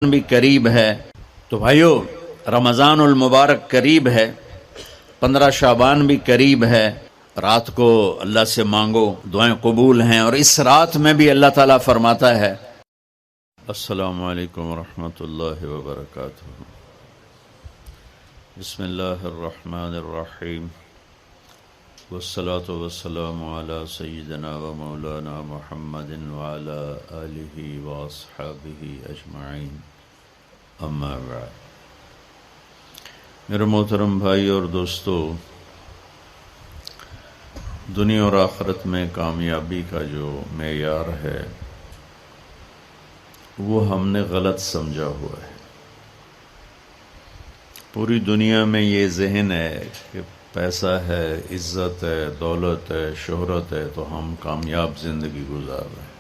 بھی قریب ہے تو بھائیو رمضان المبارک قریب ہے، 15 شعبان بھی قریب ہے۔ رات کو اللہ سے مانگو، دعائیں قبول ہیں، اور اس رات میں بھی اللہ تعالیٰ فرماتا ہے السلام علیکم ورحمۃ اللہ وبرکاتہ۔ بسم اللہ الرحمن الرحیم، والصلاة والسلام علی سیدنا و مولانا محمد وعلی آلہ واصحابہ اجمعین، اما بعد۔ میرے محترم بھائی اور دوستو، دنیا اور آخرت میں کامیابی کا جو معیار ہے وہ ہم نے غلط سمجھا ہوا ہے۔ پوری دنیا میں یہ ذہن ہے کہ پیسہ ہے، عزت ہے، دولت ہے، شہرت ہے تو ہم کامیاب زندگی گزار رہے ہیں،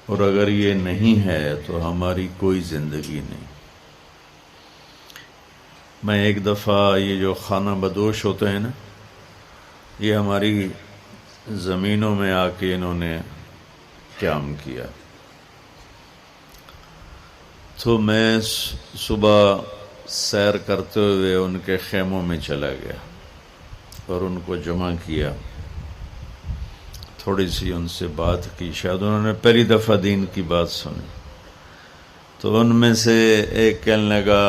اور اگر یہ نہیں ہے تو ہماری کوئی زندگی نہیں۔ میں ایک دفعہ یہ جو خانہ بدوش ہوتے ہیں نا، یہ ہماری زمینوں میں آ کے انہوں نے قیام کیا، تو میں صبح سیر کرتے ہوئے ان کے خیموں میں چلا گیا اور ان کو جمع کیا، تھوڑی سی ان سے بات کی۔ شاید انہوں نے پہلی دفعہ دین کی بات سنی، تو ان میں سے ایک کہنے لگا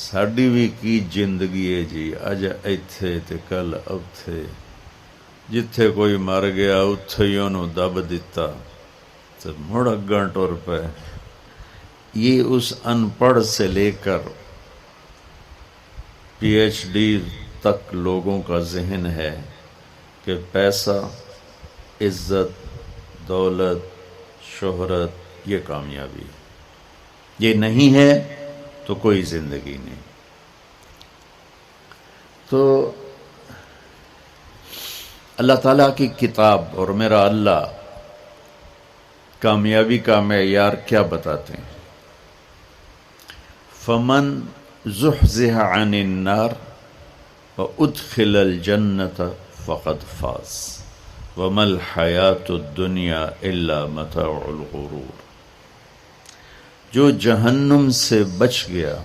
ساڈی بھی کی زندگی ہے جی، اج ایتھے تے کل اوتھے، جتھے کوئی مر گیا اتھے ہی انہوں دب دیتا تے مڑ اگاں ٹر پے۔ یہ اس ان پڑھ سے لے کر پی ایچ ڈی تک لوگوں کا ذہن ہے کہ پیسہ، عزت، دولت، شہرت یہ کامیابی، یہ نہیں ہے تو کوئی زندگی نہیں۔ تو اللہ تعالیٰ کی کتاب اور میرا اللہ کامیابی کا معیار کیا بتاتے ہیں؟ فمن زحزح عن النار وادخل الجنة فقد فاز وما الحیاة الدنیا الا متاع الغرور۔ جو جہنم سے بچ گیا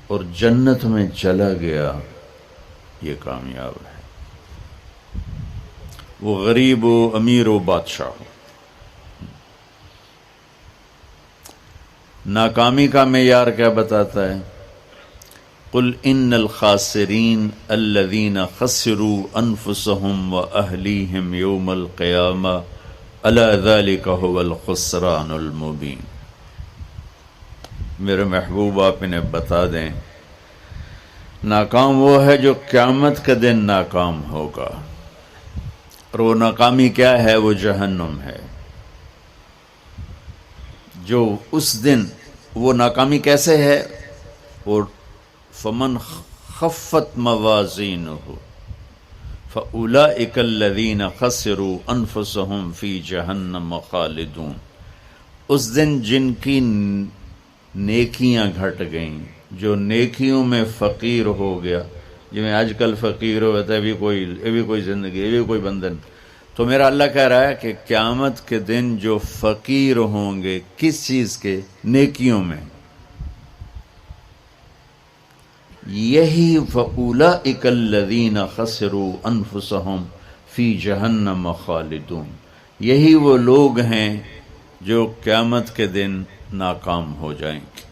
اور جنت میں چلا گیا یہ کامیاب ہے، وہ غریب و امیر و بادشاہ ہو۔ ناکامی کا معیار کیا بتاتا ہے؟ قل ان الخاسرین الذین خسروا انفسهم واہلیہم یوم القیامہ الا ذلک هو الخسران المبین۔ میرے محبوب آپ انہیں بتا دیں، ناکام وہ ہے جو قیامت کے دن ناکام ہوگا، اور وہ ناکامی کیا ہے؟ وہ جہنم ہے۔ جو اس دن وہ ناکامی کیسے ہے؟ وہ فمن خفت موازینہ فاولئک الذین خسروا انفسهم فی جہنم خالدون۔ اس دن جن کی نیکیاں گھٹ گئیں، جو نیکیوں میں فقیر ہو گیا، جو میں آج کل فقیر ہو گیا یہ بھی کوئی زندگی، یہ بھی کوئی بندھن۔ تو میرا اللہ کہہ رہا ہے کہ قیامت کے دن جو فقیر ہوں گے کس چیز کے؟ نیکیوں میں، یہی فَأُولَئِكَ الَّذِينَ خَسِرُوا أَنفُسَهُمْ فِي جَهَنَّمَ خَالِدُونَ۔ یہی وہ لوگ ہیں جو قیامت کے دن ناکام ہو جائیں گے۔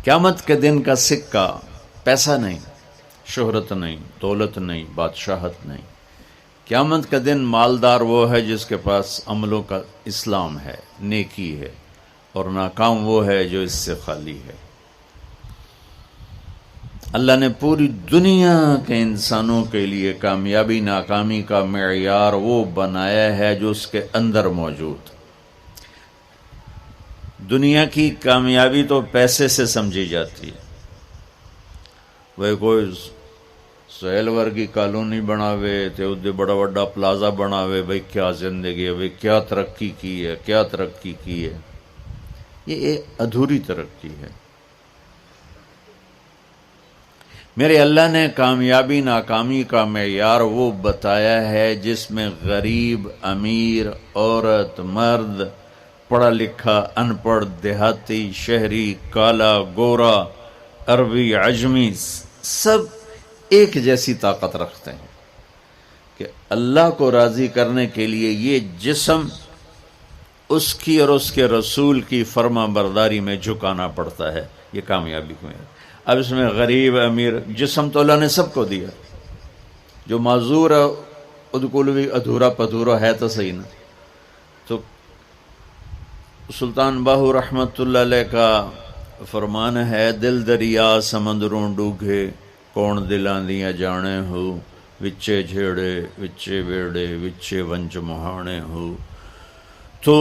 قیامت کے دن کا سکہ پیسہ نہیں، شہرت نہیں، دولت نہیں، بادشاہت نہیں۔ قیامت کا دن مالدار وہ ہے جس کے پاس عملوں کا اسلام ہے، نیکی ہے، اور ناکام وہ ہے جو اس سے خالی ہے۔ اللہ نے پوری دنیا کے انسانوں کے لیے کامیابی ناکامی کا معیار وہ بنایا ہے جو اس کے اندر موجود۔ دنیا کی کامیابی تو پیسے سے سمجھی جاتی ہے، وہ کوئی سہیل ورگی کالونی بناوے تے ادھے بڑا بڑا پلازا بناوے، بھئی کیا زندگی ہے، بھئی کیا ترقی کی ہے، کیا ترقی کی ہے۔ یہ ادھوری ترقی ہے۔ میرے اللہ نے کامیابی ناکامی کا معیار وہ بتایا ہے جس میں غریب، امیر، عورت، مرد، پڑھا لکھا، ان پڑھ، دیہاتی، شہری، کالا، گورا، عربی، عجمی، سب ایک جیسی طاقت رکھتے ہیں کہ اللہ کو راضی کرنے کے لیے یہ جسم اس کی اور اس کے رسول کی فرما برداری میں جھکانا پڑتا ہے. یہ کامیابی میں ہے. اب اس میں غریب امیر، جسم تو اللہ نے سب کو دیا. جو معذور ہے ادکول بھی ادھورا پدھورا ہے تو صحیح نا. تو سلطان باہو رحمت اللہ علیہ کا فرمان ہے، دل دریا سمندروں ڈوگے، کون دلاں دیاں جانے ہو، وچے جھیڑے وچے بیڑے وچے ونج مہانے ہو. تو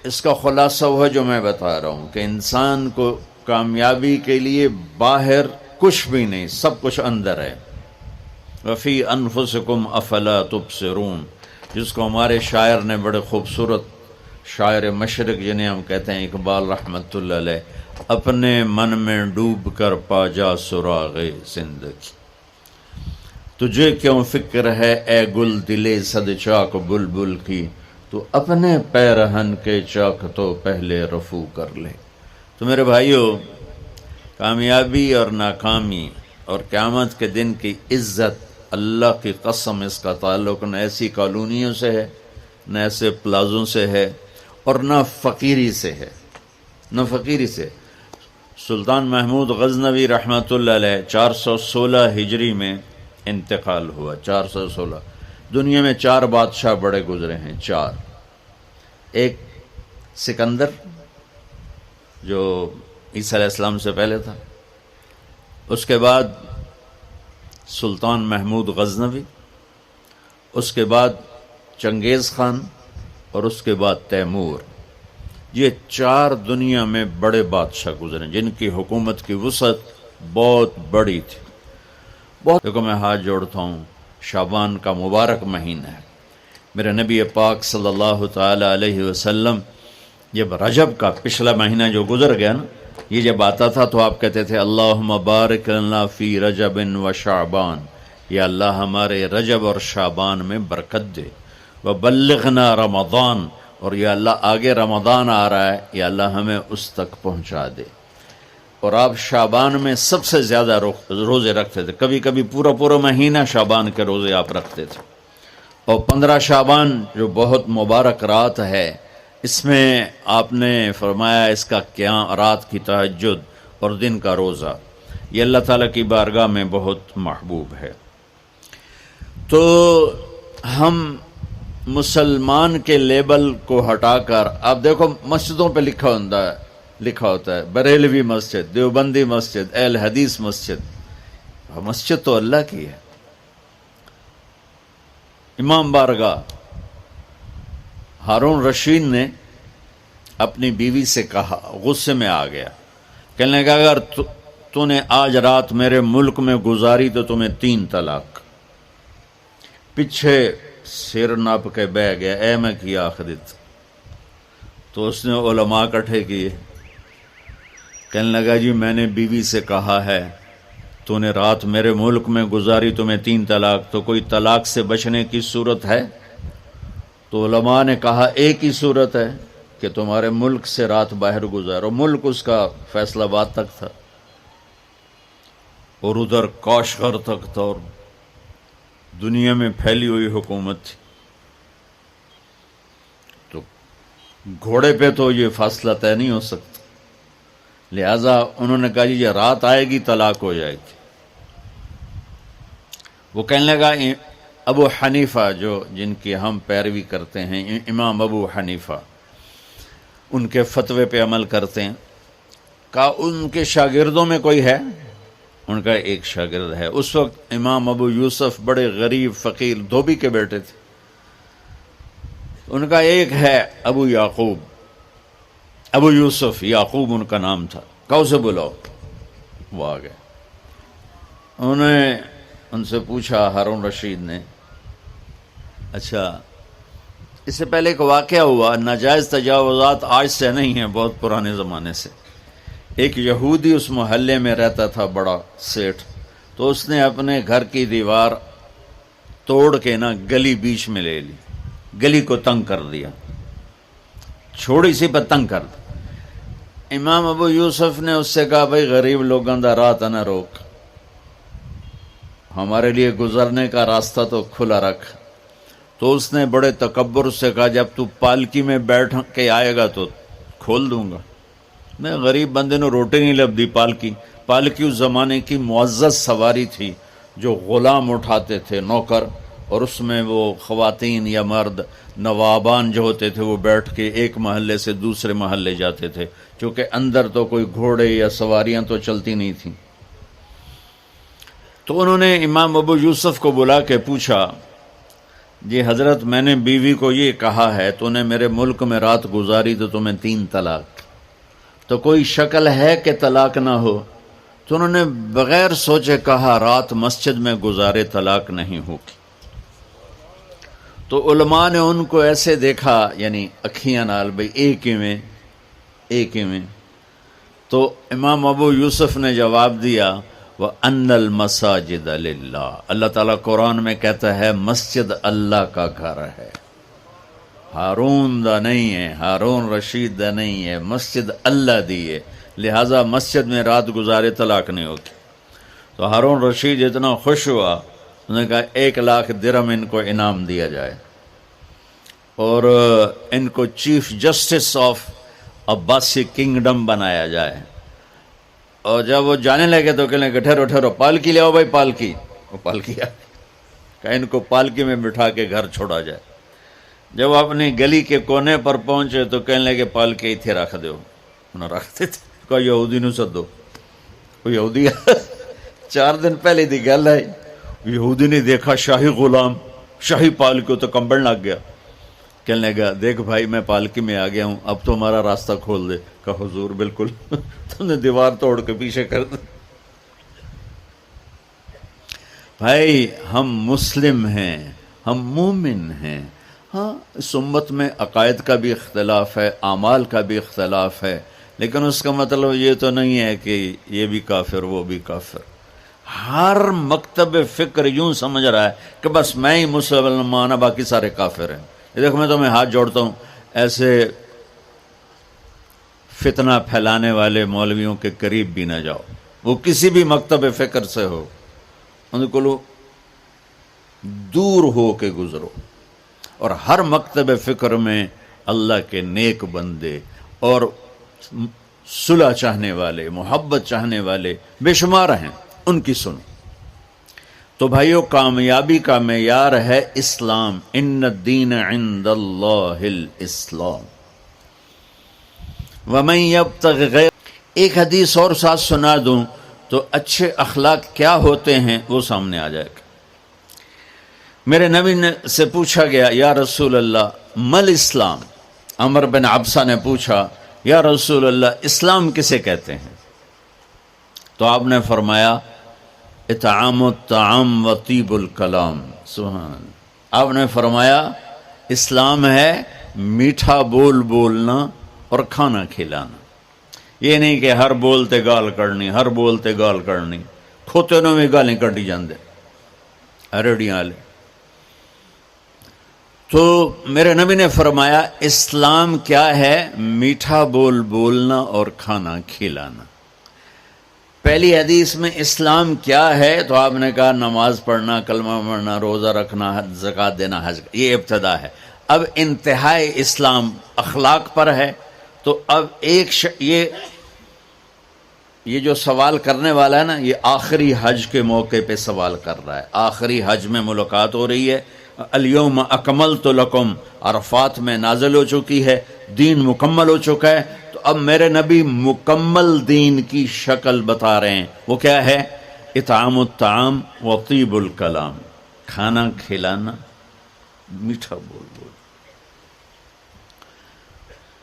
اس کا خلاصہ وہ ہے جو میں بتا رہا ہوں کہ انسان کو کامیابی کے لیے باہر کچھ بھی نہیں، سب کچھ اندر ہے. وفی انفسکم افلا تبصرون، جس کو ہمارے شاعر نے بڑے خوبصورت، شاعر مشرق جنہیں ہم کہتے ہیں اقبال رحمت اللہ علیہ، اپنے من میں ڈوب کر پا جا سراغ زندگی. تجھے کیوں فکر ہے اے گل دلے صد چاک بلبل کی، تو اپنے پیرہن کے چاک تو پہلے رفو کر لے. تو میرے بھائیو، کامیابی اور ناکامی اور قیامت کے دن کی عزت، اللہ کی قسم اس کا تعلق نہ ایسی کالونیوں سے ہے، نہ ایسے پلازوں سے ہے، اور نہ فقیری سے ہے، نہ فقیری سے. سلطان محمود غزنوی رحمۃ اللہ علیہ 416 ہجری میں انتقال ہوا. 416. دنیا میں 4 بادشاہ بڑے گزرے ہیں، 4. ایک سکندر جو عیسیٰ علیہ السلام سے پہلے تھا، اس کے بعد سلطان محمود غزنوی، اس کے بعد چنگیز خان، اور اس کے بعد تیمور. یہ 4 دنیا میں بڑے بادشاہ گزرے جن کی حکومت کی وسعت بہت بڑی تھی. بہت دیکھو، میں ہاتھ جوڑتا ہوں، شعبان کا مبارک مہینہ ہے. میرے نبی پاک صلی اللہ تعالی علیہ وسلم جب رجب کا پچھلا مہینہ جو گزر گیا نا، یہ جب آتا تھا تو آپ کہتے تھے اللہم بارک لنا فی رجب و شعبان، یا اللہ ہمارے رجب اور شعبان میں برکت دے. وبلغنا رمضان، اور یا اللہ آگے رمضان آ رہا ہے، یا اللہ ہمیں اس تک پہنچا دے. اور آپ شعبان میں سب سے زیادہ روزے رکھتے تھے، کبھی کبھی پورا مہینہ شعبان کے روزے آپ رکھتے تھے. اور 15 شعبان جو بہت مبارک رات ہے، اس میں آپ نے فرمایا اس کا قیام، رات کی تہجد اور دن کا روزہ، یہ اللہ تعالیٰ کی بارگاہ میں بہت محبوب ہے. تو ہم مسلمان کے لیبل کو ہٹا کر، آپ دیکھو مسجدوں پہ لکھا ہوتا ہے بریلوی مسجد، دیوبندی مسجد، اہل حدیث مسجد. مسجد تو اللہ کی ہے. امام بارگاہ ہارون رشید نے اپنی بیوی سے کہا، غصے میں آ گیا، کہنے لگا اگر تو نے آج رات میرے ملک میں گزاری تو تمہیں 3 طلاق. پیچھے سر ناپ کے بہ گیا، اے میں کیا آخرت. تو اس نے علماء اکٹھے کیے، کہنے لگا جی میں نے بیوی سے کہا ہے تو نے رات میرے ملک میں گزاری تمہیں 3 طلاق، تو کوئی طلاق سے بچنے کی صورت ہے؟ تو علماء نے کہا ایک ہی صورت ہے کہ تمہارے ملک سے رات باہر گزارو. ملک اس کا فیصل آباد تک تھا اور ادھر کاشغر تک تھا، اور دنیا میں پھیلی ہوئی حکومت تھی. تو گھوڑے پہ تو یہ فاصلہ طے نہیں ہو سکتا، لہذا انہوں نے کہا جی رات آئے گی طلاق ہو جائے گی. وہ کہنے لگا ابو حنیفہ جن کی ہم پیروی کرتے ہیں، امام ابو حنیفہ، ان کے فتوے پہ عمل کرتے ہیں. کہا ان کے شاگردوں میں کوئی ہے؟ ان کا ایک شاگرد ہے. اس وقت امام ابو یوسف بڑے غریب فقیر دھوبی کے بیٹے تھے. ان کا ایک ہے ابو یعقوب، ابو یوسف یعقوب ان کا نام تھا. کہا اسے بلاؤ. وہ آ گئے. انہوں نے ان سے پوچھا، ہارون رشید نے، اچھا اس سے پہلے ایک واقعہ ہوا، ناجائز تجاوزات آج سے نہیں ہیں، بہت پرانے زمانے سے. ایک یہودی اس محلے میں رہتا تھا، بڑا سیٹھ. تو اس نے اپنے گھر کی دیوار توڑ کے نا گلی بیچ میں لے لی، گلی کو تنگ کر دیا. چھوڑی سی پتنگ کر دی۔ امام ابو یوسف نے اس سے کہا بھائی غریب لوگوں دا راہ نہ روک، ہمارے لیے گزرنے کا راستہ تو کھلا رکھ۔ تو اس نے بڑے تکبر سے کہا جب تو پالکی میں بیٹھ کے آئے گا تو کھول دوں گا۔ میں غریب بندے نو روٹی نہیں لبدی۔ پالکی اس زمانے کی معزز سواری تھی جو غلام اٹھاتے تھے، نوکر، اور اس میں وہ خواتین یا مرد نوابان جو ہوتے تھے وہ بیٹھ کے ایک محلے سے دوسرے محلے جاتے تھے، کیونکہ اندر تو کوئی گھوڑے یا سواریاں تو چلتی نہیں تھیں۔ تو انہوں نے امام ابو یوسف کو بلا کے پوچھا جی حضرت میں نے بیوی کو یہ کہا ہے تو نے میرے ملک میں رات گزاری تو تمہیں 3 طلاق، تو کوئی شکل ہے کہ طلاق نہ ہو؟ تو انہوں نے بغیر سوچے کہا رات مسجد میں گزارے طلاق نہیں ہوگی۔ تو علماء نے ان کو ایسے دیکھا، یعنی اکھیاں نال بھئی ایک ہی میں تو امام ابو یوسف نے جواب دیا وَأَنَّ الْمَسَاجِدَ لِلَّهِ، اللہ تعالیٰ قرآن میں کہتا ہے مسجد اللہ کا گھر ہے، ہارون دا نہیں ہے، ہارون رشید دا نہیں ہے، مسجد اللہ دی ہے، لہٰذا مسجد میں رات گزارے طلاق نہیں ہوگی۔ تو ہارون رشید اتنا خوش ہوا، انہوں نے کہا 1 لاکھ درہم ان کو انعام دیا جائے اور ان کو chief justice of Abbasi kingdom بنایا جائے۔ اور جب وہ جانے لگے تو کہنے لگے ٹھہرو ٹھہرو، پالکی لے آؤ بھائی، پالکی۔ وہ پالکی آ گئی، کہ ان کو پالکی میں بٹھا کے گھر چھوڑا جائے۔ جب اپنی گلی کے کونے پر پہنچے تو کہنے لگے پالکی اتھے رکھ دو، انہوں رکھتے تھے۔ کہا یہودی نو سدو، وہ یہودی 4 دن پہلے دی گل ہے، یہودی نے دیکھا شاہی غلام شاہی پالکی تو کمبل لگ گیا، کہنے لگا دیکھ بھائی میں پالکی میں آ گیا ہوں، اب تو ہمارا راستہ کھول دے۔ کہا حضور بالکل، تم نے دیوار توڑ کے پیچھے کر دی۔ بھائی ہم مسلم ہیں، ہم مومن ہیں، ہاں اس امت میں عقائد کا بھی اختلاف ہے، اعمال کا بھی اختلاف ہے، لیکن اس کا مطلب یہ تو نہیں ہے کہ یہ بھی کافر وہ بھی کافر۔ ہر مکتب فکر یوں سمجھ رہا ہے کہ بس میں ہی مسلمان، باقی سارے کافر ہیں۔ یہ دیکھو میں تمہیں ہاتھ جوڑتا ہوں، ایسے فتنہ پھیلانے والے مولویوں کے قریب بھی نہ جاؤ، وہ کسی بھی مکتب فکر سے ہو، ان کو دور ہو کے گزرو۔ اور ہر مکتب فکر میں اللہ کے نیک بندے اور صلح چاہنے والے، محبت چاہنے والے بے شمار ہیں، ان کی سنو۔ تو بھائیو کامیابی کا معیار ہے اسلام، ان الدین عند اللہ الاسلام ومن یبتغ غیر۔ ایک حدیث اور ساتھ سنا دوں تو اچھے اخلاق کیا ہوتے ہیں وہ سامنے آ جائے گا۔ میرے نبی سے پوچھا گیا یا رسول اللہ مل اسلام، عمر بن عبسہ نے پوچھا یا رسول اللہ اسلام کسے کہتے ہیں؟ تو آپ نے فرمایا اطعام الطعام و طیب الکلام، سبحان اللہ۔ آپ نے فرمایا اسلام ہے میٹھا بول بولنا اور کھانا کھلانا۔ یہ نہیں کہ ہر بولتے گال کرنی، ہر بولتے گال کرنی، کھوتے نو میں گالیں کٹی جاندے ریڑیاں والے۔ تو میرے نبی نے فرمایا اسلام کیا ہے؟ میٹھا بول بولنا اور کھانا کھلانا۔ پہلی حدیث میں اسلام کیا ہے تو آپ نے کہا نماز پڑھنا، کلمہ پڑھنا، روزہ رکھنا، زکوٰۃ دینا، حج، یہ ابتدا ہے۔ اب انتہائی اسلام اخلاق پر ہے۔ تو اب یہ جو سوال کرنے والا ہے نا، یہ آخری حج کے موقع پہ سوال کر رہا ہے، آخری حج میں ملاقات ہو رہی ہے۔ الیوم اکملت لکم عرفات میں نازل ہو چکی ہے، دین مکمل ہو چکا ہے۔ تو اب میرے نبی مکمل دین کی شکل بتا رہے ہیں، وہ کیا ہے؟ اطعام الطعام و طیب الکلام، کھانا کھلانا، میٹھا بول بول۔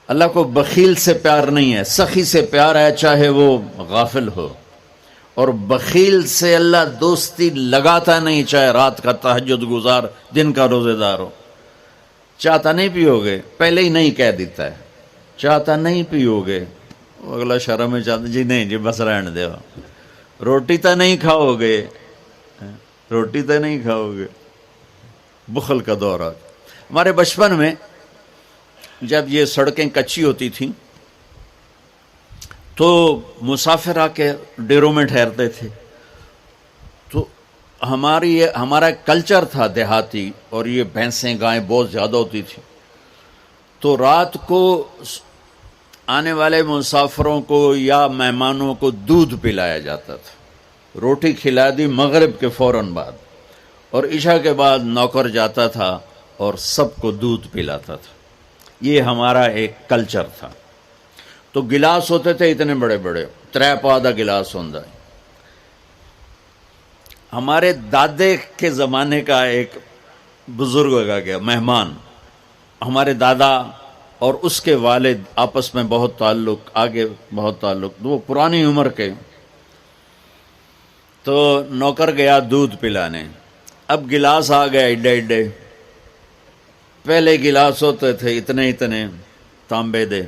اللہ کو بخیل سے پیار نہیں ہے، سخی سے پیار ہے، چاہے وہ غافل ہو۔ اور بخیل سے اللہ دوستی لگاتا نہیں، چاہے رات کا تہجد گزار، دن کا روزے دار ہو۔ چاہتا نہیں پیو گے، پہلے ہی نہیں کہہ دیتا ہے، چاہتا نہیں پیو گے، اگلا شرم میں چاہتا جی نہیں جی بس رہن دے، روٹی تو نہیں کھاؤ گے، روٹی تو نہیں کھاؤ گے، بخل کا دور آ۔ ہمارے بچپن میں جب یہ سڑکیں کچی ہوتی تھیں تو مسافر آ کے ڈیروں میں ٹھہرتے تھے. تو ہمارا ایک کلچر تھا دیہاتی، اور یہ بھینسیں گائیں بہت زیادہ ہوتی تھی. تو رات کو آنے والے مسافروں کو یا مہمانوں کو دودھ پلایا جاتا تھا. روٹی کھلا دی مغرب کے فوراً بعد، اور عشاء کے بعد نوکر جاتا تھا اور سب کو دودھ پلاتا تھا. یہ ہمارا ایک کلچر تھا. تو گلاس ہوتے تھے اتنے بڑے بڑے، 3 گلاس ہوتا ہے. ہمارے دادے کے زمانے کا ایک بزرگ آ گیا مہمان، ہمارے دادا اور اس کے والد آپس میں بہت تعلق، آگے بہت تعلق، وہ پرانی عمر کے. تو نوکر گیا دودھ پلانے. اب گلاس آ گئے ایڈے ایڈے. پہلے گلاس ہوتے تھے اتنے اتنے تانبے دے،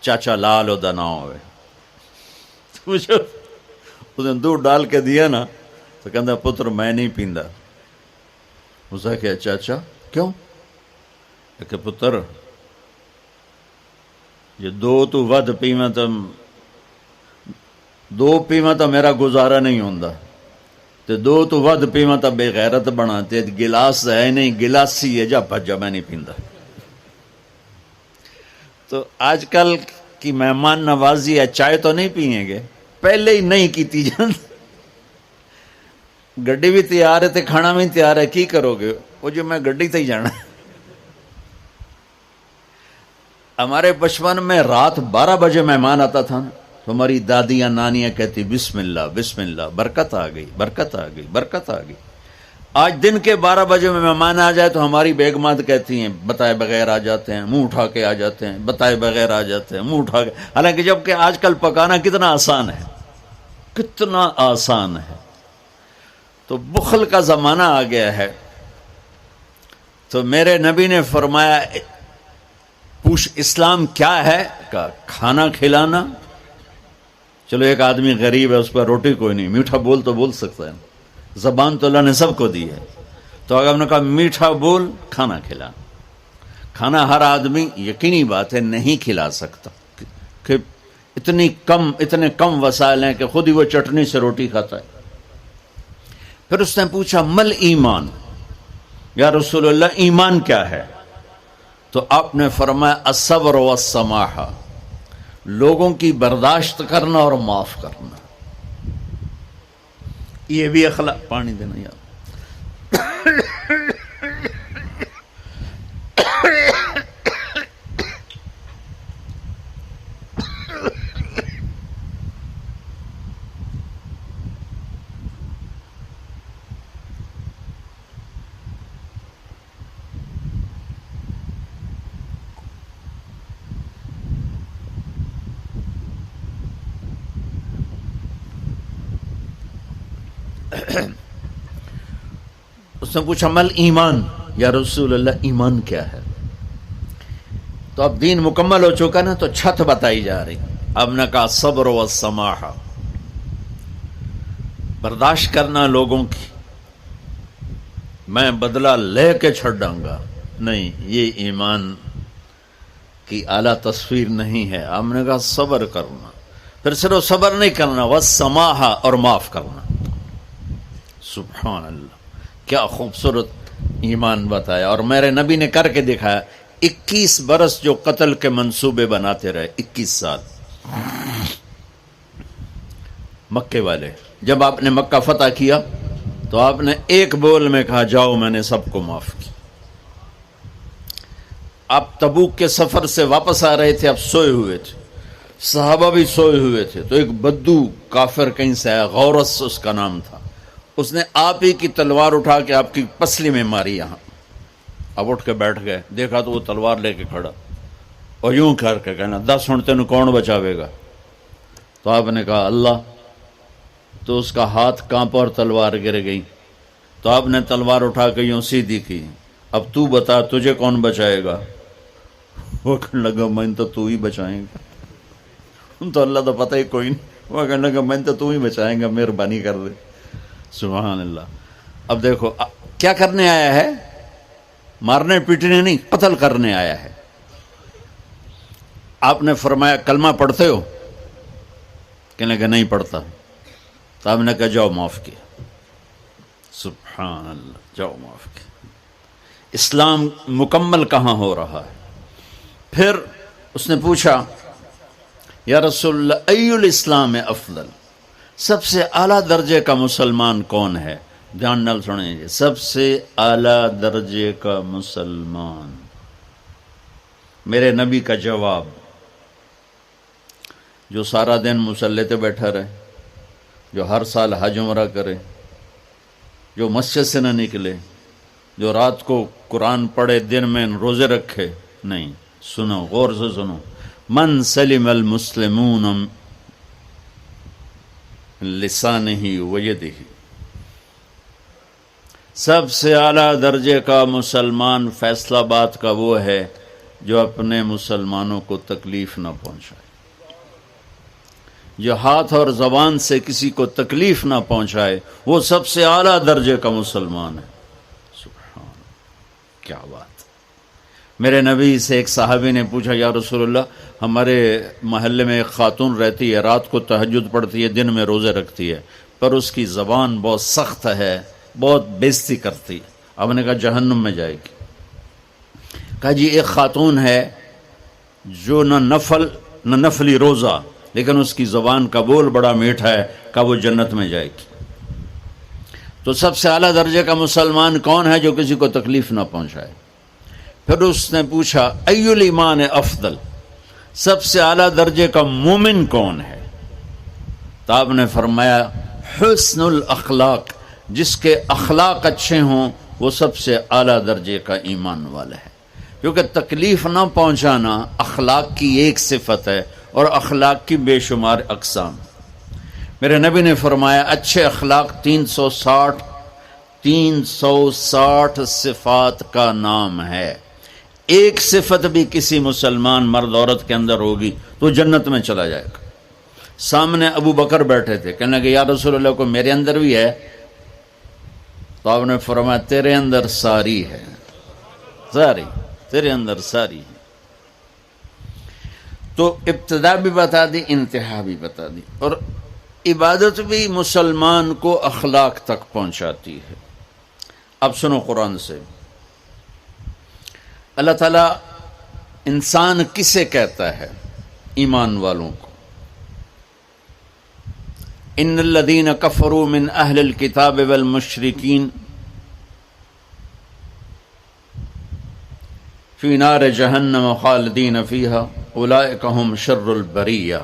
چاچا لال ہوتا نہ ہوئے. اس نے دودھ ڈال کے دیا نا تو کہتا پتر میں نہیں پیندا. اس نے کہا چاچا کیوں؟ کہ پتر یہ 2 تو ود پیواں تو 2 پیواں تو میرا گزارا نہیں ہوندا، تے 2 تو ود پیواں تو بے غیرت بنا. تے گلاس ہے نہیں، گلاسی ہے، جا بھجا میں نہیں پیندا. تو آج کل کی مہمان نوازی ہے، چائے تو نہیں پئیں گے، پہلے ہی نہیں کیتی جاندی. گڈی بھی تیار ہے تے کھانا بھی تیار ہے، کی کرو گے؟ وہ جو میں گڈی تے ہی جانا. ہمارے بچپن میں رات 12 بجے مہمان آتا تھا نا، تو ہماری دادیاں نانیاں کہتی بسم اللہ بسم اللہ، برکت آ گئی برکت آ گئی برکت آ گئی. آج دن کے 12 بجے میں مہمان آ جائے تو ہماری بیگمات کہتی ہیں بتائے بغیر آ جاتے ہیں، منہ اٹھا کے آ جاتے ہیں، بتائے بغیر آ جاتے ہیں، منہ اٹھا کے. حالانکہ جب کہ آج کل پکانا کتنا آسان ہے، کتنا آسان ہے. تو بخل کا زمانہ آ گیا ہے. تو میرے نبی نے فرمایا پوچھ اسلام کیا ہے؟ کہ کھانا کھلانا. چلو ایک آدمی غریب ہے، اس پر روٹی کوئی نہیں، میٹھا بول تو بول سکتا ہے، زبان تو اللہ نے سب کو دی ہے. تو اگر ہم نے کہا میٹھا بول، کھانا کھلا. کھانا ہر آدمی یقینی بات ہے نہیں کھلا سکتا، کہ اتنے کم وسائل ہیں کہ خود ہی وہ چٹنی سے روٹی کھاتا ہے. پھر اس نے پوچھا مل ایمان، یا رسول اللہ ایمان کیا ہے؟ تو آپ نے فرمایا الصبر والسماحہ، لوگوں کی برداشت کرنا اور معاف کرنا. یہ بھی اخلاق. پانی دینا یار. اس نے پوچھا مل ایمان، یا رسول اللہ ایمان کیا ہے؟ تو اب دین مکمل ہو چکا نا، تو چھت بتائی جا رہی. اب نے کہا صبر و سماحہ، برداشت کرنا لوگوں کی، میں بدلہ لے کے چھڑوں گا نہیں. یہ ایمان کی اعلیٰ تصویر نہیں ہے. ہم نے کہا صبر کرنا، پھر صرف صبر نہیں کرنا، والسماحہ، اور معاف کرنا. سبحان اللہ، کیا خوبصورت ایمان بتایا. اور میرے نبی نے کر کے دکھایا. 21 برس جو قتل کے منصوبے بناتے رہے، 21 سال. مکے والے جب آپ نے مکہ فتح کیا تو آپ نے ایک بول میں کہا جاؤ میں نے سب کو معاف کیا. آپ تبوک کے سفر سے واپس آ رہے تھے، آپ سوئے ہوئے تھے، صحابہ بھی سوئے ہوئے تھے. تو ایک بدو کافر کہیں سے آیا، غورس اس کا نام تھا. اس نے آپ ہی کی تلوار اٹھا کے آپ کی پسلی میں ماری. یہاں اب اٹھ کے بیٹھ گئے، دیکھا تو وہ تلوار لے کے کھڑا، اور یوں کر کے کہنا 10 ہن تینوں کون بچاوے گا؟ تو آپ نے کہا اللہ. تو اس کا ہاتھ کانپا اور تلوار گر گئی. تو آپ نے تلوار اٹھا کے یوں سیدھی کی. اب تو بتا تجھے کون بچائے گا؟ وہ کہنے لگا میں تو ہی بچائیں گا. تو اللہ تو پتہ ہی کوئی نہیں. وہ کہنے لگا میں تو ہی بچائیں گا، مہربانی کر دے. سبحان اللہ. اب دیکھو کیا کرنے آیا ہے، مارنے پیٹنے نہیں، قتل کرنے آیا ہے. آپ نے فرمایا کلمہ پڑھتے ہو؟ کہنے لگا نہیں پڑھتا. تو آپ نے کہا جاؤ معاف کیا. سبحان اللہ، جاؤ معاف کیا. اسلام مکمل کہاں ہو رہا ہے؟ پھر اس نے پوچھا یا رسول اللہ ای الاسلام افضل، سب سے اعلیٰ درجے کا مسلمان کون ہے؟ دھیان نال سنیں، سب سے اعلیٰ درجے کا مسلمان. میرے نبی کا جواب، جو سارا دن مصلی پہ بیٹھا رہے، جو ہر سال حج عمرہ کرے، جو مسجد سے نہ نکلے، جو رات کو قرآن پڑھے، دن میں روزے رکھے. نہیں، سنو، غور سے سنو. من سلم المسلمون لسانہ ویدہ، سب سے اعلیٰ درجے کا مسلمان فیصلہ بات کا وہ ہے جو اپنے مسلمانوں کو تکلیف نہ پہنچائے، جو ہاتھ اور زبان سے کسی کو تکلیف نہ پہنچائے، وہ سب سے اعلیٰ درجے کا مسلمان ہے. سبحان، کیا بات. میرے نبی سے ایک صحابی نے پوچھا یا رسول اللہ، ہمارے محلے میں ایک خاتون رہتی ہے، رات کو تہجد پڑھتی ہے، دن میں روزے رکھتی ہے، پر اس کی زبان بہت سخت ہے، بہت بےزتی کرتی. آپ نے کہا جہنم میں جائے گی. کہا جی ایک خاتون ہے جو نہ نفلی روزہ، لیکن اس کی زبان کا بول بڑا میٹھا ہے، کہا وہ جنت میں جائے گی. تو سب سے اعلیٰ درجے کا مسلمان کون ہے جو کسی کو تکلیف نہ پہنچائے؟ پھر اس نے پوچھا ای الایمان افضل، سب سے اعلیٰ درجے کا مومن کون ہے؟ تو آپ نے فرمایا حسن الاخلاق، جس کے اخلاق اچھے ہوں وہ سب سے اعلیٰ درجے کا ایمان والا ہے. کیونکہ تکلیف نہ پہنچانا اخلاق کی ایک صفت ہے، اور اخلاق کی بے شمار اقسام. میرے نبی نے فرمایا اچھے اخلاق 360 صفات کا نام ہے. ایک صفت بھی کسی مسلمان مرد عورت کے اندر ہوگی تو جنت میں چلا جائے گا. سامنے ابو بکر بیٹھے تھے، کہنے لگے یا رسول اللہ کو میرے اندر بھی ہے؟ تو آپ نے فرمایا تیرے اندر ساری ہے، ساری تیرے اندر ساری ہے. تو ابتدا بھی بتا دی، انتہا بھی بتا دی. اور عبادت بھی مسلمان کو اخلاق تک پہنچاتی ہے. اب سنو قرآن سے، اللہ تعالیٰ انسان کسے کہتا ہے؟ ایمان والوں کو. ان الذین کفروا من اہل الکتاب والمشرکین فی نار جہنم خالدین فیہا اولئک ہم شر البریہ.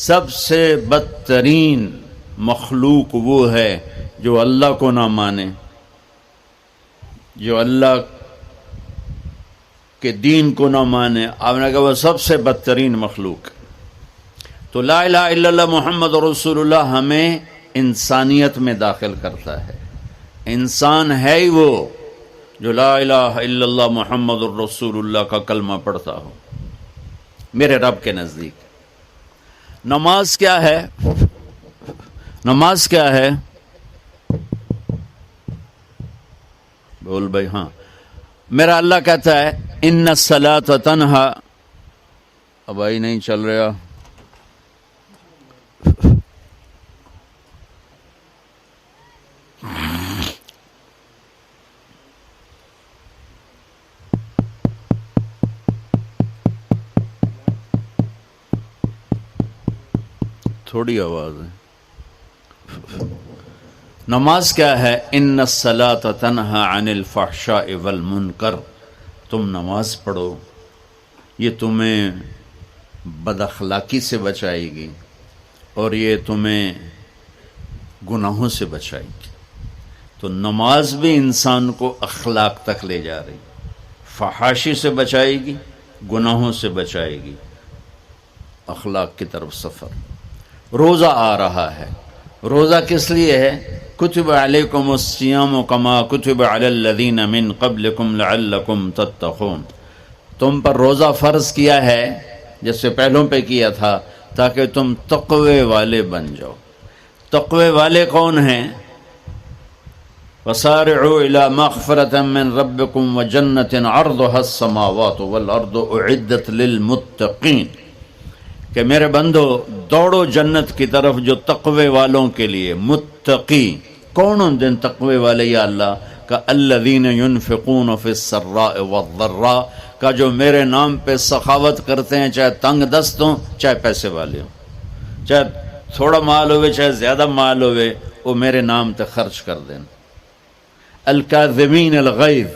سب سے بدترین مخلوق وہ ہے جو اللہ کو نہ مانے، جو اللہ کے دین کو نہ مانے. آپ نے کہا وہ سب سے بدترین مخلوق. تو لا الہ الا اللہ محمد رسول اللہ ہمیں انسانیت میں داخل کرتا ہے. انسان ہے ہی وہ جو لا الہ الا اللہ محمد الرسول اللہ کا کلمہ پڑھتا ہو میرے رب کے نزدیک. نماز کیا ہے؟ نماز کیا ہے؟ بول بھائی. ہاں، میرا اللہ کہتا ہے ان الصلاۃ تنہا. اب آئی نہیں چل رہا. تھوڑی آواز ہے. نماز کیا ہے؟ ان الصلاۃ تنہا عن الفحشاء والمنکر. تم نماز پڑھو، یہ تمہیں بد اخلاقی سے بچائے گی اور یہ تمہیں گناہوں سے بچائے گی. تو نماز بھی انسان کو اخلاق تک لے جا رہی، فحاشی سے بچائے گی، گناہوں سے بچائے گی، اخلاق کی طرف سفر. روزہ آ رہا ہے. روزہ کس لیے ہے؟ کتب علیکم الصیام کما کتب علی الذین من قبلکم لعلکم تتقون. تم پر روزہ فرض کیا ہے جس سے پہلوں پہ کیا تھا تاکہ تم تقوی والے بن جاؤ. تقوی والے کون ہیں؟ وسارعوا الی مغفرۃ من ربکم وجنۃ عرضها السماوات والارض اعدت للمتقین. کہ میرے بندو دوڑو جنت کی طرف جو تقوی والوں کے لیے متقی. کون ان دن تقوی والے یا اللہ کا؟ الذین ينفقون فی السراء والضراء کا، جو میرے نام پہ سخاوت کرتے ہیں، چاہے تنگ دست ہوں چاہے پیسے والے ہوں، چاہے تھوڑا مال ہوئے چاہے زیادہ مال ہوئے، وہ میرے نام پہ خرچ کر دیں. الکاظمین الغیظ،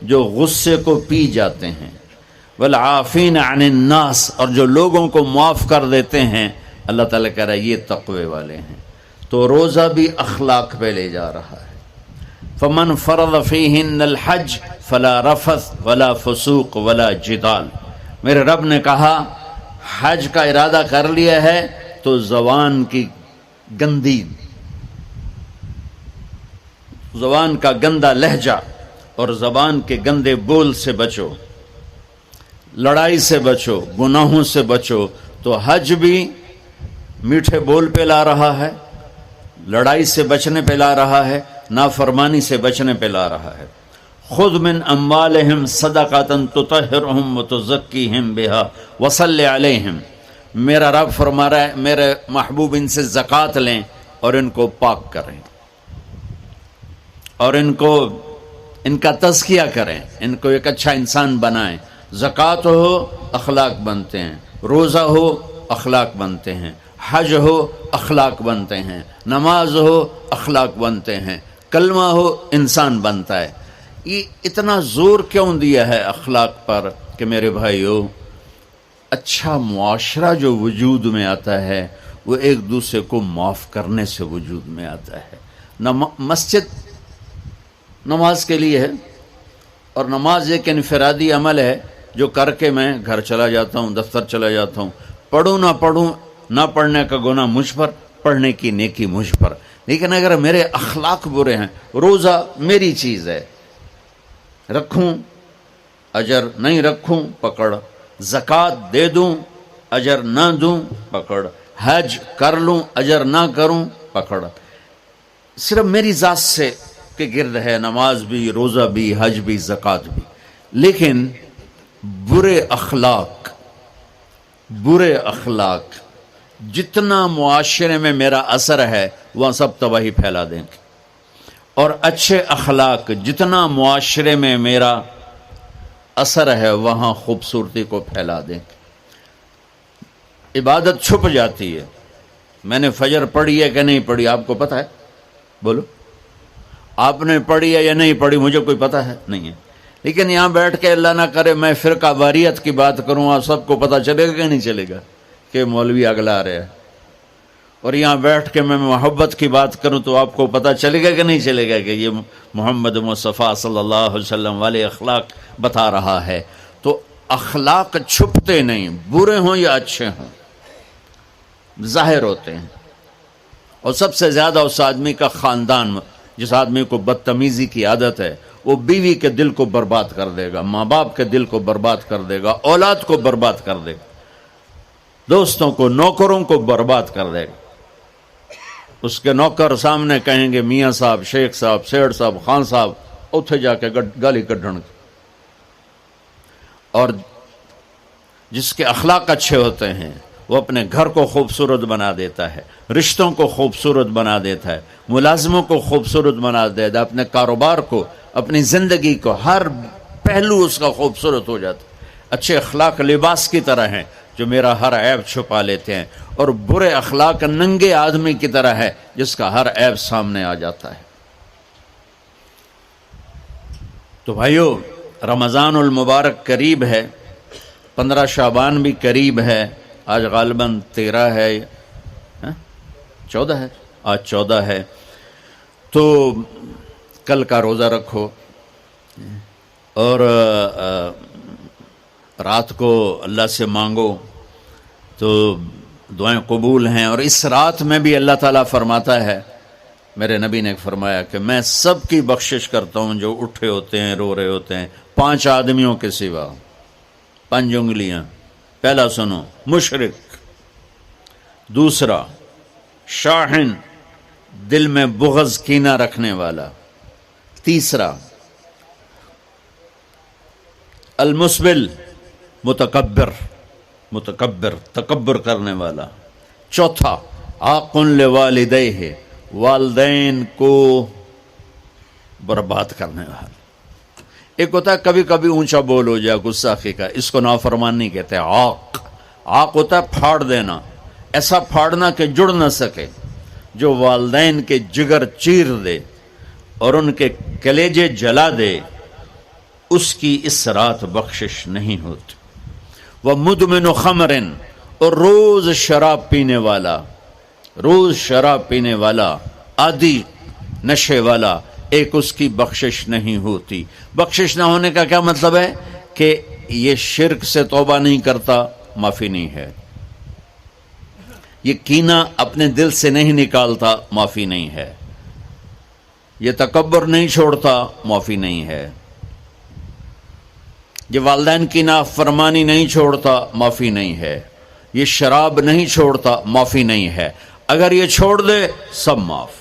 جو غصے کو پی جاتے ہیں. والعافین عن الناس، اور جو لوگوں کو معاف کر دیتے ہیں. اللہ تعالیٰ کہہ رہا ہے یہ تقوی والے ہیں. تو روزہ بھی اخلاق پہ لے جا رہا ہے. فمن فرض فیہن الحج فلا رفث ولا فسوق ولا جدال. میرے رب نے کہا حج کا ارادہ کر لیا ہے تو زبان کی گندی، زبان کا گندا لہجہ اور زبان کے گندے بول سے بچو، لڑائی سے بچو، گناہوں سے بچو. تو حج بھی میٹھے بول پہ لا رہا ہے، لڑائی سے بچنے پہ لا رہا ہے، نافرمانی سے بچنے پہ لا رہا ہے. خذ من اموالہم صدقۃ تطہرہم وتزکیہم بہا وصلی علیہم. میرا رب فرما رہا ہے میرے محبوب ان سے زکوٰۃ لیں اور ان کو پاک کریں اور ان کا تزکیہ کریں، ان کو ایک اچھا انسان بنائیں. زکوٰۃ ہو اخلاق بنتے ہیں، روزہ ہو اخلاق بنتے ہیں، حج ہو اخلاق بنتے ہیں، نماز ہو اخلاق بنتے ہیں، کلمہ ہو انسان بنتا ہے. یہ اتنا زور کیوں دیا ہے اخلاق پر کہ میرے بھائیو، اچھا معاشرہ جو وجود میں آتا ہے وہ ایک دوسرے کو معاف کرنے سے وجود میں آتا ہے. مسجد نماز کے لیے ہے، اور نماز ایک انفرادی عمل ہے جو کر کے میں گھر چلا جاتا ہوں، دفتر چلا جاتا ہوں. پڑھوں نہ پڑھوں، نہ پڑھنے کا گناہ مجھ پر، پڑھنے کی نیکی مجھ پر. لیکن اگر میرے اخلاق برے ہیں، روزہ میری چیز ہے، رکھوں اجر، نہیں رکھوں پکڑ، زکوٰۃ دے دوں اجر نہ دوں پکڑ، حج کر لوں اجر نہ کروں پکڑ. صرف میری ذات سے کے گرد ہے نماز بھی، روزہ بھی، حج بھی، زکوٰۃ بھی. لیکن برے اخلاق جتنا معاشرے میں میرا اثر ہے وہاں سب تباہی پھیلا دیں گے، اور اچھے اخلاق جتنا معاشرے میں میرا اثر ہے وہاں خوبصورتی کو پھیلا دیں گے. عبادت چھپ جاتی ہے. میں نے فجر پڑھی ہے کہ نہیں پڑھی آپ کو پتہ ہے؟ بولو، آپ نے پڑھی ہے یا نہیں پڑھی؟ مجھے کوئی پتہ ہے نہیں ہے. لیکن یہاں بیٹھ کے اللہ نہ کرے میں فرقہ واریت کی بات کروں، آپ سب کو پتہ چلے گا کہ نہیں چلے گا کہ مولوی اگلا رہے ہیں. اور یہاں بیٹھ کے میں محبت کی بات کروں تو آپ کو پتہ چلے گا کہ نہیں چلے گا کہ یہ محمد مصطفیٰ صلی اللہ علیہ وسلم والے اخلاق بتا رہا ہے. تو اخلاق چھپتے نہیں، برے ہوں یا اچھے ہوں ظاہر ہوتے ہیں. اور سب سے زیادہ اس آدمی کا خاندان، جس آدمی کو بدتمیزی کی عادت ہے، وہ بیوی کے دل کو برباد کر دے گا، ماں باپ کے دل کو برباد کر دے گا، اولاد کو برباد کر دے گا، دوستوں کو، نوکروں کو برباد کر دے گا. اس کے نوکر سامنے کہیں گے میاں صاحب، شیخ صاحب، سیٹھ صاحب، خان صاحب، اتھے جا کے گالی کڈھن. اور جس کے اخلاق اچھے ہوتے ہیں وہ اپنے گھر کو خوبصورت بنا دیتا ہے، رشتوں کو خوبصورت بنا دیتا ہے، ملازموں کو خوبصورت بنا دیتا ہے، اپنے کاروبار کو، اپنی زندگی کو، ہر پہلو اس کا خوبصورت ہو جاتا ہے. اچھے اخلاق لباس کی طرح ہیں جو میرا ہر عیب چھپا لیتے ہیں، اور برے اخلاق ننگے آدمی کی طرح ہے جس کا ہر عیب سامنے آ جاتا ہے. تو بھائیو، رمضان المبارک قریب ہے، 15 شعبان بھی قریب ہے. آج غالباً 13 ہے، 14 ہے، آج 14 ہے. تو کل کا روزہ رکھو اور رات کو اللہ سے مانگو تو دعائیں قبول ہیں. اور اس رات میں بھی اللہ تعالیٰ فرماتا ہے، میرے نبی نے فرمایا کہ میں سب کی بخشش کرتا ہوں جو اٹھے ہوتے ہیں، رو رہے ہوتے ہیں، 5 آدمیوں کے سوا. 5 انگلیاں. پہلا سنو، مشرک. دوسرا، شاحن، دل میں بغض کینہ رکھنے والا. تیسرا، المسبل، متکبر. متکبر، تکبر کرنے والا۔ چوتھا عاق لوالدیہ، والدین کو برباد کرنے والا۔ ایک ہوتا ہے کبھی کبھی اونچا بول ہو جائے گستاخی کا، اس کو نافرمانی کہتے ہیں۔ عاق ہوتا ہے پھاڑ دینا، ایسا پھاڑنا کہ جڑ نہ سکے، جو والدین کے جگر چیر دے اور ان کے کلیجے جلا دے، اس کی اس رات بخشش نہیں ہوتی۔ وَمُدْمِنُ خَمْرٍ، اور روز شراب پینے والا، روز شراب پینے والا، عادی نشے والا، ایک اس کی بخشش نہیں ہوتی۔ بخشش نہ ہونے کا کیا مطلب ہے؟ کہ یہ شرک سے توبہ نہیں کرتا، معافی نہیں ہے، یہ کینہ اپنے دل سے نہیں نکالتا، معافی نہیں ہے، یہ تکبر نہیں چھوڑتا، معافی نہیں ہے، یہ والدین کی نافرمانی نہیں چھوڑتا، معافی نہیں ہے، یہ شراب نہیں چھوڑتا، معافی نہیں ہے۔ اگر یہ چھوڑ دے سب معاف۔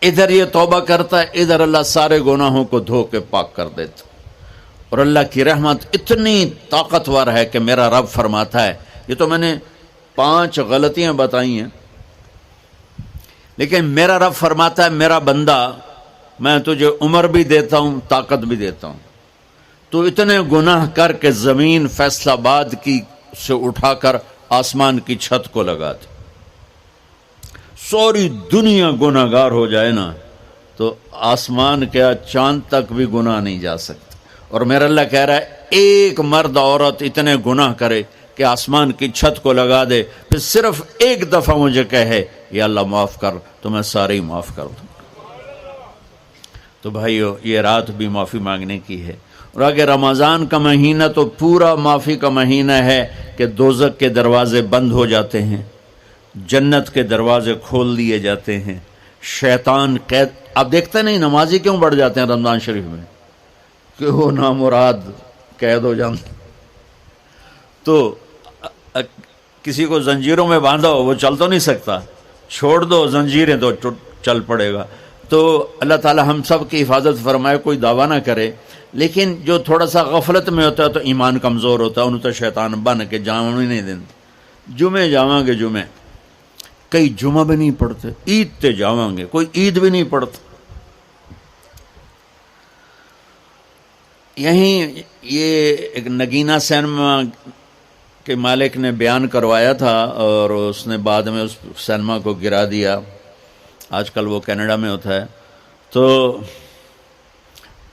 ادھر یہ توبہ کرتا ہے، ادھر اللہ سارے گناہوں کو دھو کے پاک کر دیتا۔ اور اللہ کی رحمت اتنی طاقتور ہے کہ میرا رب فرماتا ہے، یہ تو میں نے 5 غلطیاں بتائی ہیں، لیکن میرا رب فرماتا ہے میرا بندہ، میں تجھے عمر بھی دیتا ہوں، طاقت بھی دیتا ہوں، تو اتنے گناہ کر کے زمین فیصل آباد کی سے اٹھا کر آسمان کی چھت کو لگا دے، سوری دنیا گناہ گار ہو جائے نا تو آسمان کیا چاند تک بھی گناہ نہیں جا سکتے۔ اور میرا اللہ کہہ رہا ہے ایک مرد عورت اتنے گناہ کرے کہ آسمان کی چھت کو لگا دے، پھر صرف ایک دفعہ مجھے کہے یا اللہ معاف کر، تو میں سارے ہی معاف کر دوں۔ تو بھائیو یہ رات بھی معافی مانگنے کی ہے۔ اور آگے رمضان کا مہینہ تو پورا معافی کا مہینہ ہے کہ دوزخ کے دروازے بند ہو جاتے ہیں، جنت کے دروازے کھول دیے جاتے ہیں، شیطان قید۔ آپ دیکھتے نہیں نمازی کیوں بڑھ جاتے ہیں رمضان شریف میں؟ کہ وہ نامراد قید ہو جاتے، تو کسی کو زنجیروں میں باندھا ہو وہ چل تو نہیں سکتا، چھوڑ دو زنجیریں تو چل پڑے گا۔ تو اللہ تعالی ہم سب کی حفاظت فرمائے، کوئی دعویٰ نہ کرے، لیکن جو تھوڑا سا غفلت میں ہوتا ہے تو ایمان کمزور ہوتا ہے، انہوں تو شیطان بن کے جامع نہیں دیں۔ جمعے جاواں گے، جمعے کئی جمعہ بھی نہیں پڑھتے، عید تے جاواں گے، کوئی عید بھی نہیں پڑھتا۔ یہیں یہ ایک نگینہ سینما کے مالک نے بیان کروایا تھا اور اس نے بعد میں اس سینما کو گرا دیا، آج کل وہ کینیڈا میں ہوتا ہے۔ تو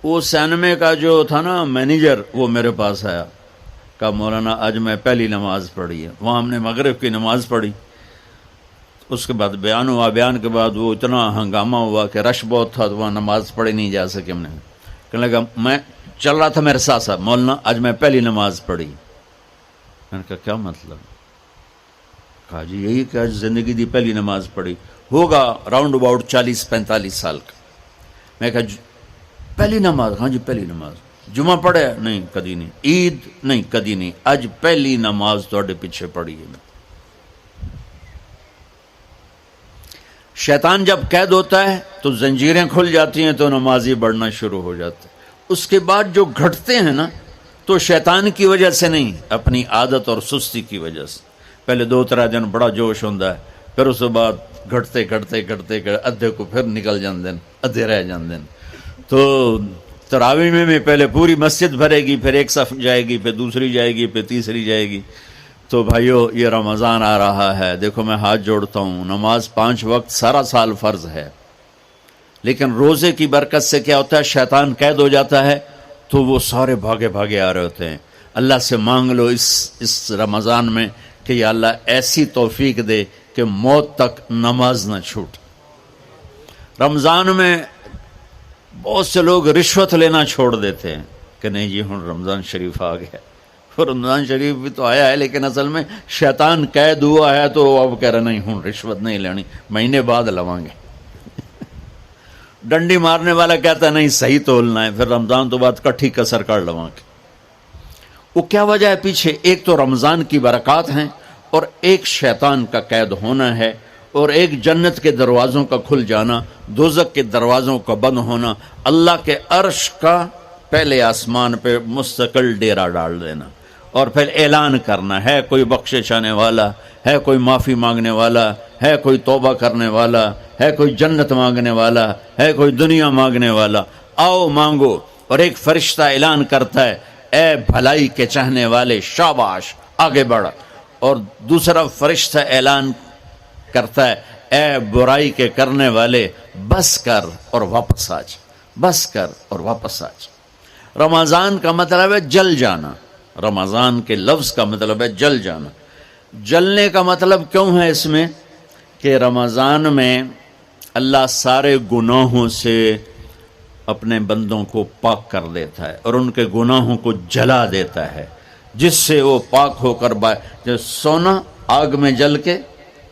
وہ سینمے کا جو تھا نا مینیجر، وہ میرے پاس آیا، کہا مولانا آج میں پہلی نماز پڑھی ہے۔ وہاں ہم نے مغرب کی نماز پڑھی، اس کے بعد بیان ہوا، بیان کے بعد وہ اتنا ہنگامہ ہوا کہ رش بہت تھا تو وہاں نماز پڑھی نہیں جا سکے۔ ہم نے کہنے لگا، میں چل رہا تھا میرے ساتھ ساتھ، مولانا آج میں پہلی نماز پڑھی۔ میں نے کہا کیا مطلب؟ کہا جی یہی کہ آج زندگی دی پہلی نماز پڑھی، ہوگا راؤنڈ اباؤٹ 40-45 سال کا۔ میں کہا پہلی نماز؟ ہاں جی پہلی نماز۔ جمعہ پڑھے؟ نہیں کدی نہیں۔ عید؟ نہیں کدی نہیں۔ آج پہلی نماز تھوڑے پیچھے پڑھی ہے۔ شیطان جب قید ہوتا ہے تو زنجیریں کھل جاتی ہیں تو نمازی بڑھنا شروع ہو جاتے ہیں۔ اس کے بعد جو گھٹتے ہیں نا تو شیطان کی وجہ سے نہیں، اپنی عادت اور سستی کی وجہ سے۔ پہلے 2-3 دن بڑا جوش ہوتا ہے، پھر اس کے بعد گھٹتے ادھے کو پھر نکل جاندے ہیں، ادھے رہ جاندے ہیں۔ تو تراویح میں بھی پہلے پوری مسجد بھرے گی، پھر ایک صف جائے گی، پھر دوسری جائے گی، پھر تیسری جائے گی۔ تو بھائیو یہ رمضان آ رہا ہے، دیکھو میں ہاتھ جوڑتا ہوں، نماز 5 وقت سارا سال فرض ہے، لیکن روزے کی برکت سے کیا ہوتا ہے، شیطان قید ہو جاتا ہے تو وہ سارے بھاگے آ رہے ہوتے ہیں۔ اللہ سے مانگ لو اس رمضان میں کہ یا اللہ ایسی توفیق دے کہ موت تک نماز نہ چھوٹ۔ رمضان میں بہت سے لوگ رشوت لینا چھوڑ دیتے ہیں کہ نہیں جی ہن رمضان شریف آ گیا۔ رمضان شریف بھی تو آیا ہے، لیکن اصل میں شیطان قید ہوا ہے تو اب کہہ رہے نہیں ہن رشوت نہیں لینی، مہینے بعد لواں گے۔ ڈنڈی مارنے والا کہتا ہے نہیں صحیح تولنا ہے، پھر رمضان تو بعد کٹھی کسر کر لواں گے۔ وہ کیا وجہ ہے پیچھے؟ ایک تو رمضان کی برکات ہیں، اور ایک شیطان کا قید ہونا ہے، اور ایک جنت کے دروازوں کا کھل جانا، دوزخ کے دروازوں کا بند ہونا، اللہ کے عرش کا پہلے آسمان پہ مستقل ڈیرا ڈال دینا۔ اور پھر اعلان کرنا ہے کوئی بخشش آنے والا ہے، کوئی معافی مانگنے والا ہے، کوئی توبہ کرنے والا ہے، کوئی جنت مانگنے والا ہے، کوئی دنیا مانگنے والا، آؤ مانگو۔ اور ایک فرشتہ اعلان کرتا ہے اے بھلائی کے چاہنے والے شاباش آگے بڑھ، اور دوسرا فرشتہ اعلان کرتا ہے اے برائی کے کرنے والے بس کر اور واپس آ جا، بس کر اور واپس آ جا۔ رمضان کا مطلب ہے جل جانا، رمضان کے لفظ کا مطلب ہے جل جانا۔ جلنے کا مطلب کیوں ہے اس میں کہ رمضان میں اللہ سارے گناہوں سے اپنے بندوں کو پاک کر دیتا ہے اور ان کے گناہوں کو جلا دیتا ہے، جس سے وہ پاک ہو کر جو سونا آگ میں جل کے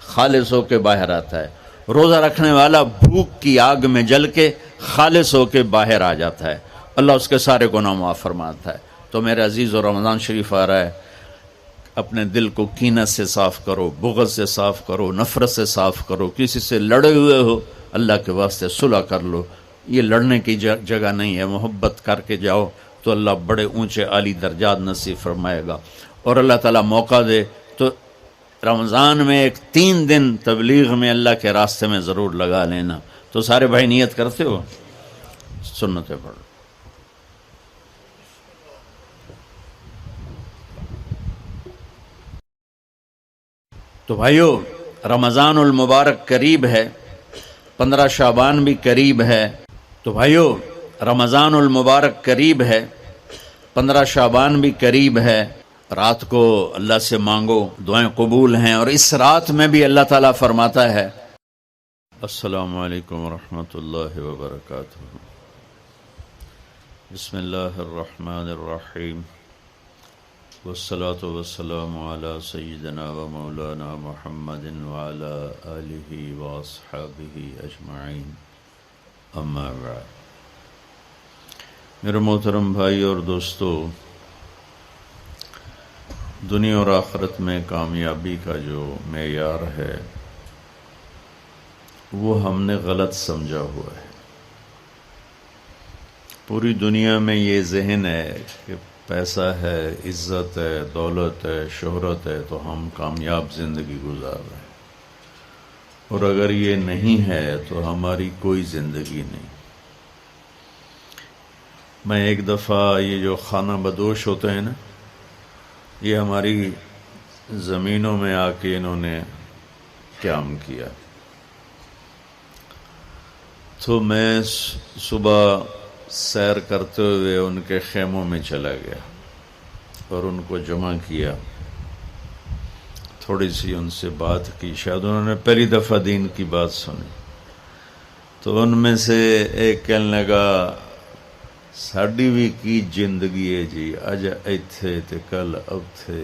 خالص ہو کے باہر آتا ہے، روزہ رکھنے والا بھوک کی آگ میں جل کے خالص ہو کے باہر آ جاتا ہے، اللہ اس کے سارے گناہ معاف فرماتا ہے۔ تو میرے عزیز، اور رمضان شریف آ رہا ہے، اپنے دل کو کینت سے صاف کرو، بغض سے صاف کرو، نفرت سے صاف کرو، کسی سے لڑے ہوئے ہو اللہ کے واسطے صلح کر لو، یہ لڑنے کی جگہ نہیں ہے، محبت کر کے جاؤ تو اللہ بڑے اونچے عالی درجات نصیب فرمائے گا۔ اور اللہ تعالیٰ موقع دے تو رمضان میں ایک 3 دن تبلیغ میں اللہ کے راستے میں ضرور لگا لینا۔ تو سارے بھائی نیت کرتے ہو؟ سنتیں پڑھو۔ تو بھائیو، رمضان المبارک قریب ہے، 15 شعبان بھی قریب ہے۔ تو بھائیو، رمضان المبارک قریب ہے، 15 شعبان بھی قریب ہے۔ رات کو اللہ سے مانگو، دعائیں قبول ہیں، اور اس رات میں بھی اللہ تعالیٰ فرماتا ہے۔ السلام علیکم ورحمۃ اللہ وبرکاتہ۔ بسم اللہ الرحمن الرحیم، والصلاة والسلام علی سیدنا و مولانا محمد وعلی آلہ واصحابہ اجمعین، اما بعد۔ میرے محترم بھائی اور دوستو، دنیا اور آخرت میں کامیابی کا جو معیار ہے وہ ہم نے غلط سمجھا ہوا ہے۔ پوری دنیا میں یہ ذہن ہے کہ پیسہ ہے، عزت ہے، دولت ہے، شہرت ہے تو ہم کامیاب زندگی گزار رہے ہیں، اور اگر یہ نہیں ہے تو ہماری کوئی زندگی نہیں۔ میں ایک دفعہ یہ جو خانہ بدوش ہوتے ہیں نا، یہ ہماری زمینوں میں آ کے انہوں نے قیام کیا، تو میں صبح سیر کرتے ہوئے ان کے خیموں میں چلا گیا اور ان کو جمع کیا، تھوڑی سی ان سے بات کی، شاید انہوں نے پہلی دفعہ دین کی بات سنی۔ تو ان میں سے ایک کہنے لگا ساڈی بھی کی زندگی ہے جی، اج ایتھے تے کل اوتھے،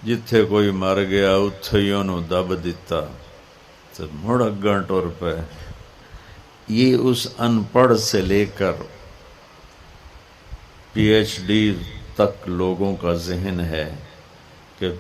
جتھے کوئی مر گیا اتھے ہی انہوں دب دیتا تے مڑ اگاں ٹر پے۔ یہ اس ان پڑھ سے لے کر پی ایچ ڈی تک لوگوں کا ذہن ہے کہ